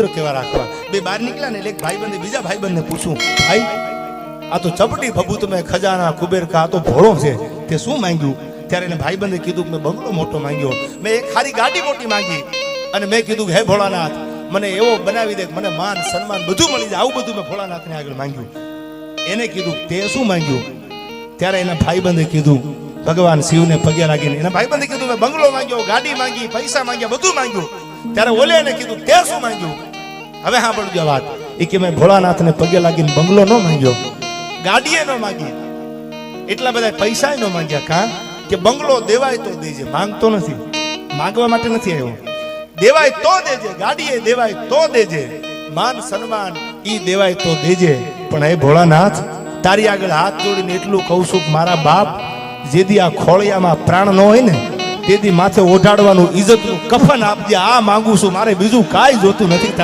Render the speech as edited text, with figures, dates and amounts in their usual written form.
પવિત્ર કેવા રાખવા. બે બહાર નીકળ્યા ને એટલે એક ભાઈબંધે બીજા ભાઈબંધને પૂછ્યું, ભાઈ આ તો ચપટી ભભૂત મેં ખજાના કુબેર કા તો ભોળો છે, તે શું માંગ્યું? ત્યારે એને ભાઈબંધે કીધું કે મેં બંગલો મોટો માંગ્યો, મેં એક ખારી ગાડી મોટી માંગી, અને મેં કીધું કે હે ભોળાનાથ મને એવો બનાવી દે મને માન સન્માન બધું મળી જાય, આવું બધું મેં ભોળાનાથને આગળ માંગ્યું. એને કીધું તે શું માંગ્યું? ત્યારે એના ભાઈબંધે કીધું ભગવાન શિવને પગે લાગીને એના ભાઈબંધે કીધું મેં બંગલો માંગ્યો, ગાડી માંગી, પૈસા માંગ્યા, બધું માંગ્યું. ત્યારે ઓલે એને કીધું તે શું માંગ્યું? હવે સાંભળજો વાત. એ કે મેં ભોળાનાથને પગે લાગીને બંગલો ન માંગ્યો, ગાડીએ ન માંગી, એટલા બધા પૈસા ન માંગ્યા. કા કે બંગલો દેવાય તો દેજે, માંગતો નથી, માંગવા માટે નથી આવ્યો. દેવાય તો દેજે, ગાડીએ દેવાય તો દેજે, માન સન્માન ઈ દેવાય તો દેજે. પણ હે ભોળાનાથ તારી આગળ હાથ જોડીને એટલું કહું છું કે મારા બાપ જેદી આ ખોળિયામાં પ્રાણ ન હોય ને તેથી માથે ઓઢાડવાનું ઇજ્જતનું કફન આપજે. આ માંગુ છું, મારે બીજું કાંઈ જોતું નથી.